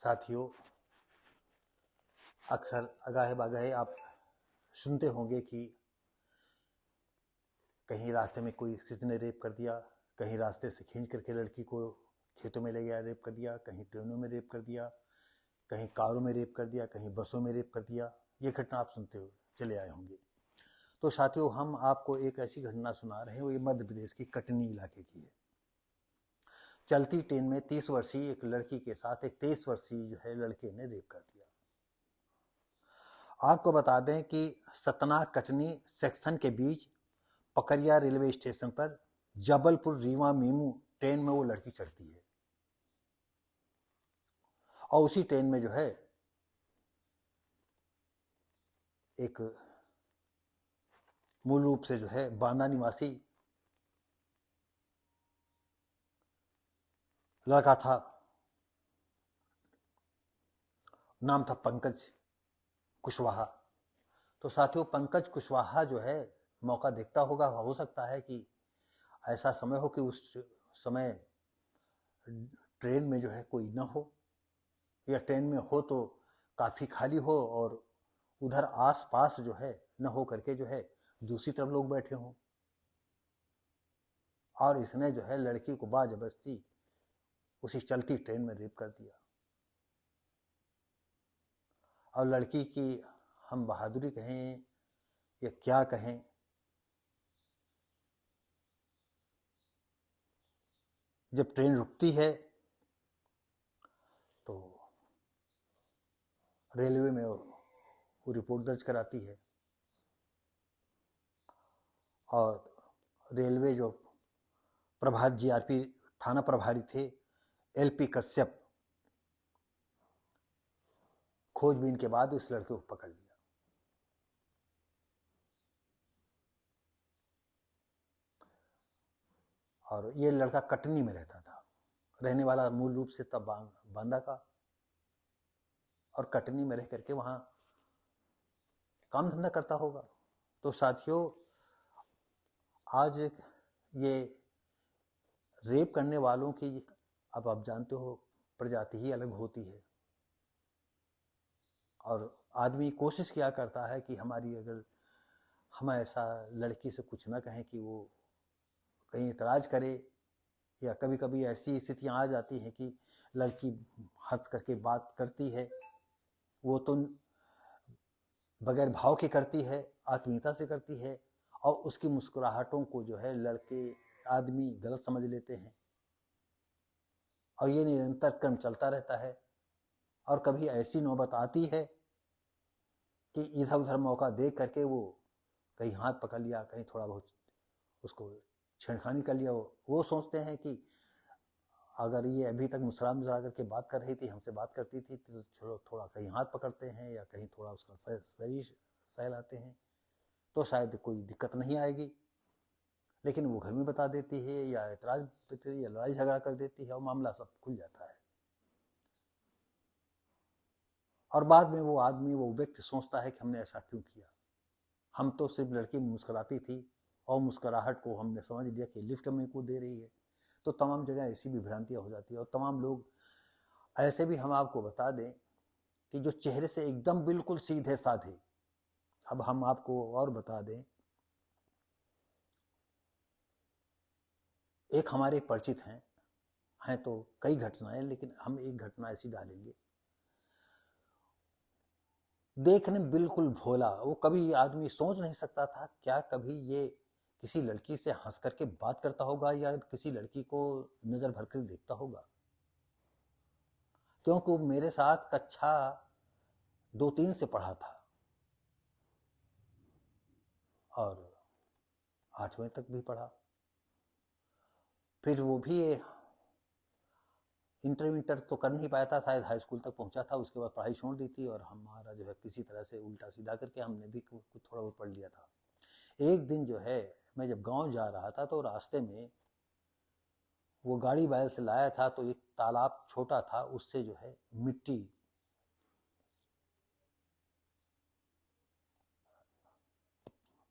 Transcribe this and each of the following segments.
साथियों, अक्सर अगाहे बागाहे आप सुनते होंगे कि कहीं रास्ते में कोई किसी ने रेप कर दिया, कहीं रास्ते से खींच करके लड़की को खेतों में ले गया रेप कर दिया, कहीं ट्रेनों में रेप कर दिया, कहीं कारों में रेप कर दिया, कहीं बसों में रेप कर दिया। ये घटना आप सुनते हुए चले आए होंगे। तो साथियों, हम आपको एक ऐसी घटना सुना रहे हैं, वो ये मध्य प्रदेश की कटनी इलाके की है। चलती ट्रेन में 30 वर्षीय एक लड़की के साथ एक 23 वर्षीय जो है लड़के ने रेप कर दिया। आपको बता दें कि सतना कटनी सेक्शन के बीच पकरिया रेलवे स्टेशन पर जबलपुर रीवा मेमू ट्रेन में वो लड़की चढ़ती है और उसी ट्रेन में जो है एक मूल रूप से जो है बांदा निवासी लड़का था, नाम था पंकज कुशवाहा। तो साथियों, पंकज कुशवाहा जो है मौका देखता होगा, हो सकता है कि ऐसा समय हो कि उस समय ट्रेन में जो है कोई न हो, या ट्रेन में हो तो काफ़ी खाली हो और उधर आस पास जो है न हो करके जो है दूसरी तरफ लोग बैठे हों, और इसने जो है लड़की को बाजबरदस्ती उसी चलती ट्रेन में रेप कर दिया। और लड़की की हम बहादुरी कहें या क्या कहें, जब ट्रेन रुकती है तो रेलवे में वो रिपोर्ट दर्ज कराती है, और रेलवे जो प्रभात जीआरपी थाना प्रभारी थे एलपी कश्यप, खोजबीन के बाद इस लड़के को पकड़ लिया। और ये लड़का कटनी में रहता था, रहने वाला मूल रूप से तब बांदा का, और कटनी में रह करके वहाँ काम धंधा करता होगा। तो साथियों, आज ये रेप करने वालों की, अब आप जानते हो, प्रजाति ही अलग होती है, और आदमी कोशिश किया करता है कि हमारी, अगर हम ऐसा लड़की से कुछ ना कहें कि वो कहीं इतराज़ करे, या कभी कभी ऐसी स्थितियाँ आ जाती हैं कि लड़की हंस करके बात करती है, वो तो बगैर भाव के करती है, आत्मीयता से करती है, और उसकी मुस्कुराहटों को जो है लड़के आदमी गलत समझ लेते हैं, और ये निरंतर क्रम चलता रहता है। और कभी ऐसी नौबत आती है कि इधर उधर मौका देख करके वो कहीं हाथ पकड़ लिया, कहीं थोड़ा बहुत उसको छेड़खानी कर लिया। वो सोचते हैं कि अगर ये अभी तक मुस्कुरा मुस्कुरा करके बात कर रही थी, हमसे बात करती थी, तो चलो थोड़ा कहीं हाथ पकड़ते हैं या कहीं थोड़ा उसका शरीर सहलाते हैं तो शायद कोई दिक्कत नहीं आएगी। लेकिन वो घर में बता देती है, या एतराज देती है, या लड़ाई झगड़ा कर देती है, और मामला सब खुल जाता है। और बाद में वो आदमी, वो व्यक्ति सोचता है कि हमने ऐसा क्यों किया। हम तो सिर्फ लड़की मुस्कुराती थी और मुस्कुराहट को हमने समझ लिया कि लिफ्ट में को दे रही है। तो तमाम जगह ऐसी भी भ्रांतियाँ हो जाती है, और तमाम लोग ऐसे भी, हम आपको बता दें कि जो चेहरे से एकदम बिल्कुल सीधे साधे, अब हम आपको और बता दें, एक हमारे परिचित हैं तो कई घटनाएं, लेकिन हम एक घटना ऐसी डालेंगे। देखने बिल्कुल भोला, वो कभी आदमी सोच नहीं सकता था क्या कभी ये किसी लड़की से हंस करके बात करता होगा, या किसी लड़की को नजर भर कर देखता होगा, क्योंकि वो मेरे साथ कक्षा 2-3 से पढ़ा था, और 8वीं तक भी पढ़ा। फिर वो भी इंटर तो कर नहीं पाया था, शायद हाई स्कूल तक पहुंचा था, उसके बाद पढ़ाई छोड़ दी थी, और हमारा जो है किसी तरह से उल्टा सीधा करके हमने भी कुछ थोड़ा बहुत पढ़ लिया था। एक दिन जो है मैं जब गांव जा रहा था, तो रास्ते में वो गाड़ी बैल से लाया था, तो एक तालाब छोटा था, उससे जो है मिट्टी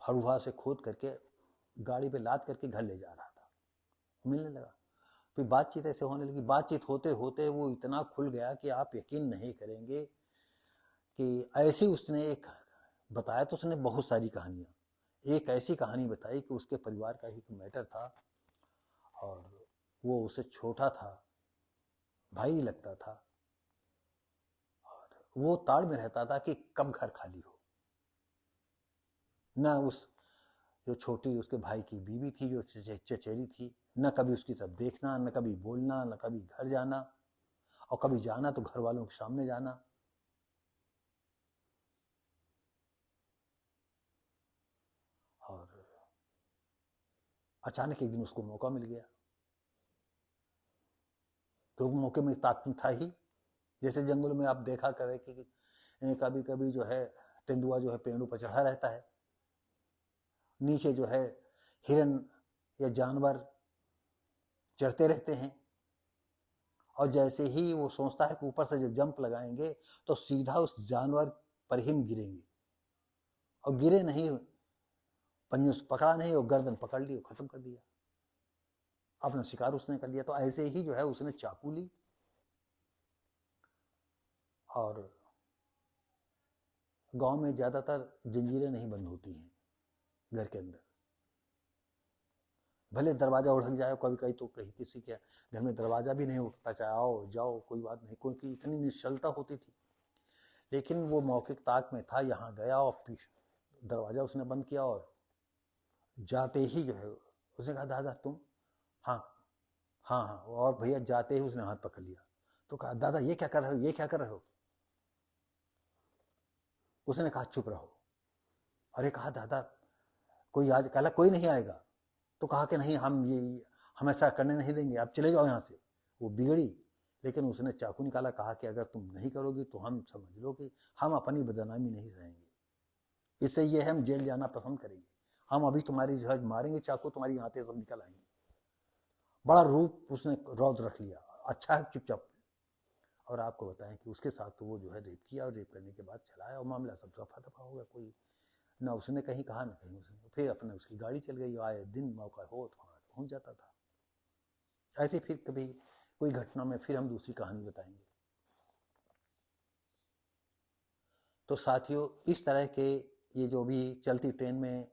फरुहा से खोद करके गाड़ी पे लाद करके घर ले जा रहा था, मिलने लगा। फिर बातचीत ऐसे होने लगी। बातचीत होते होते वो इतना खुल गया कि आप यकीन नहीं करेंगे कि ऐसी उसने एक बताया तो उसने बहुत सारी कहानियाँ। एक ऐसी कहानी बताई कि उसके परिवार का ही मैटर था और वो उससे छोटा था, भाई लगता था, और वो ताड़ में रहता था कि कब घर खाली हो। न उस जो छोटी उसके भाई की बीवी थी जो चचेरी थी, न कभी उसकी तरफ देखना, न कभी बोलना, न कभी घर जाना, और कभी जाना तो घर वालों के सामने जाना। और अचानक एक दिन उसको मौका मिल गया, तो मौके में ताकत था ही। जैसे जंगलों में आप देखा करें कि कभी कभी जो है तेंदुआ जो है पेड़ों पर चढ़ा रहता है, नीचे जो है हिरन या जानवर चढ़ते रहते हैं, और जैसे ही वो सोचता है कि ऊपर से जब जंप लगाएंगे तो सीधा उस जानवर पर ही गिरेंगे, और गिरे नहीं, पंजों से पकड़ा नहीं और गर्दन पकड़ ली और खत्म कर दिया, अपना शिकार उसने कर लिया। तो ऐसे ही जो है उसने चाकू ली और गांव में ज्यादातर जंजीरें नहीं बंद होती हैं घर के अंदर, भले दरवाजा उड़क जाए कभी कहीं, तो कहीं किसी के घर में दरवाजा भी नहीं उठता, चाहे आओ जाओ कोई बात नहीं, क्योंकि इतनी निश्चलता होती थी। लेकिन वो मौखिक ताक में था, यहाँ गया और दरवाजा उसने बंद किया, और जाते ही जो है उसने कहा दादा तुम, हाँ हाँ हाँ, और भैया जाते ही उसने हाथ पकड़ लिया। तो कहा दादा ये क्या कर रहे हो, ये क्या कर रहे हो? उसने कहा चुप रहो। अरे कहा दादा कोई आज, कहा कोई नहीं आएगा। तो कहा कि नहीं हम ऐसा करने नहीं देंगे, आप चले जाओ यहाँ से। वो बिगड़ी, लेकिन उसने चाकू निकाला, कहा कि अगर तुम नहीं करोगी तो हम समझ लो कि हम अपनी बदनामी नहीं सहेंगे, इससे ये हम जेल जाना पसंद करेंगे, हम अभी तुम्हारी जो है मारेंगे चाकू, तुम्हारी आंतें सब निकल आएंगी। बड़ा रूप उसने रौद्र रख लिया, अच्छा है चुपचाप। और आपको बताएं कि उसके साथ तो वो जो है रेप किया, और रेप करने के बाद चला आया और मामला सब रफा दफा हो गया। कोई ना उसने कहीं कहा ना कहीं उसने, फिर अपने उसकी गाड़ी चल गई, आए दिन मौका हो तो वहाँ पहुँच जाता था। ऐसे फिर कभी कोई घटना में फिर हम दूसरी कहानी बताएंगे। तो साथियों इस तरह के ये जो भी चलती ट्रेन में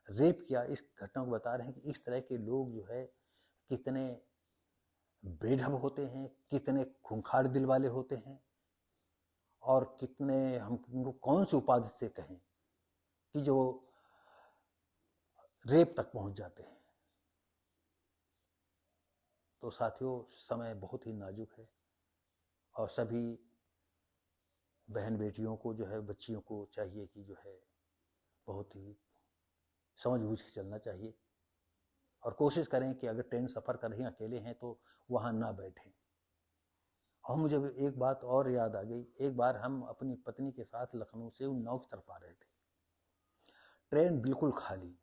रेप किया, इस घटना को बता रहे हैं कि इस तरह के लोग जो है कितने बेढब होते हैं, कितने खूंखार दिल वाले होते हैं, और कितने हम उनको कौन सी उपाधि से कहें कि जो रेप तक पहुंच जाते हैं। तो साथियों समय बहुत ही नाजुक है, और सभी बहन बेटियों को जो है, बच्चियों को चाहिए कि जो है बहुत ही समझ बूझ के चलना चाहिए, और कोशिश करें कि अगर ट्रेन सफ़र कर रहे हैं, अकेले हैं, तो वहाँ ना बैठें। और मुझे एक बात और याद आ गई, एक बार हम अपनी पत्नी के साथ लखनऊ से उन्नाव की तरफ आ रहे थे, ट्रेन बिल्कुल खाली,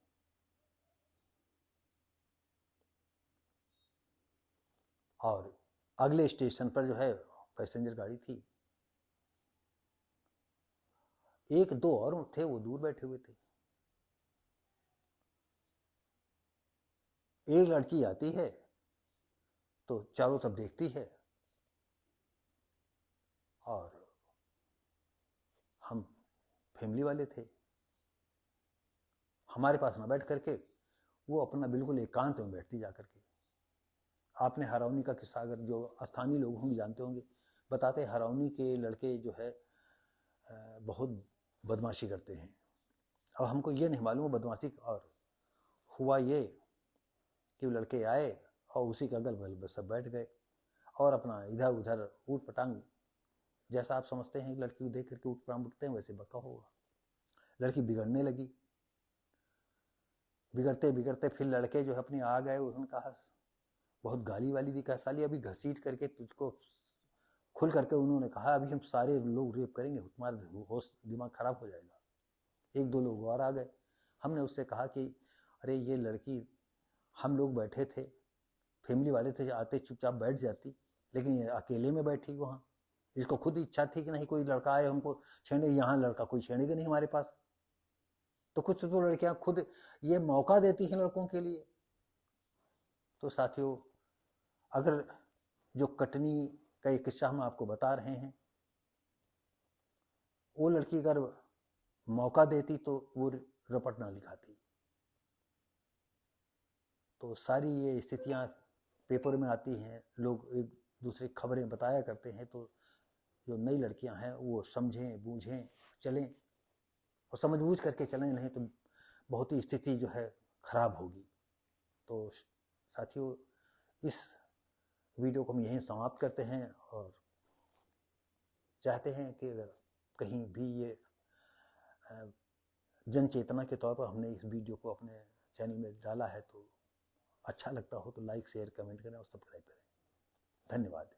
और अगले स्टेशन पर जो है पैसेंजर गाड़ी थी, एक दो और थे, वो दूर बैठे हुए थे। एक लड़की आती है तो चारों तरफ देखती है, और हम फैमिली वाले थे, हमारे पास ना बैठ करके वो अपना बिल्कुल एकांत में बैठती जा करके। आपने हरौनी का किस्सा, अगर जो स्थानीय लोग होंगे जानते होंगे, बताते हरौनी के लड़के जो है बहुत बदमाशी करते हैं। अब हमको ये नहीं मालूम बदमाशी, और हुआ ये कि वो लड़के आए और उसी के अगल बगल सब बैठ गए, और अपना इधर उधर ऊट पटांग, जैसा आप समझते हैं लड़की को देख करके ऊट पटांग उठते हैं, वैसे बका होगा। लड़की बिगड़ने लगी, बिगड़ते बिगड़ते फिर लड़के जो है अपनी आ गए, उन्होंने कहा, बहुत गाली वाली दी, कहा साली अभी घसीट करके तुझको, खुल करके उन्होंने कहा अभी हम सारे लोग रेप करेंगे, तुम्हारा होश दिमाग खराब हो जाएगा। एक दो लोग और आ गए, हमने उससे कहा कि अरे ये लड़की, हम लोग बैठे थे, फैमिली वाले थे, आते चुपचाप बैठ जाती, लेकिन ये अकेले में बैठी वहाँ, इसको खुद इच्छा थी कि नहीं कोई लड़का आए हमको छेड़े, यहाँ लड़का कोई छेड़ेगा नहीं हमारे पास, तो कुछ तो लड़कियां खुद ये मौका देती हैं लड़कों के लिए। तो साथियों अगर जो कटनी का एक किस्सा हम आपको बता रहे हैं, वो लड़की अगर मौका देती तो वो रपट ना दिखाती। तो सारी ये स्थितियाँ पेपर में आती हैं, लोग एक दूसरे खबरें बताया करते हैं, तो जो नई लड़कियां हैं वो समझें बूझें चलें, और समझ बूझ करके चलें, नहीं तो बहुत ही स्थिति जो है खराब होगी। तो साथियों, इस वीडियो को हम यहीं समाप्त करते हैं और चाहते हैं कि अगर कहीं भी ये जन चेतना के तौर पर हमने इस वीडियो को अपने चैनल में डाला है तो अच्छा लगता हो तो लाइक शेयर कमेंट करें और सब्सक्राइब करें। धन्यवाद।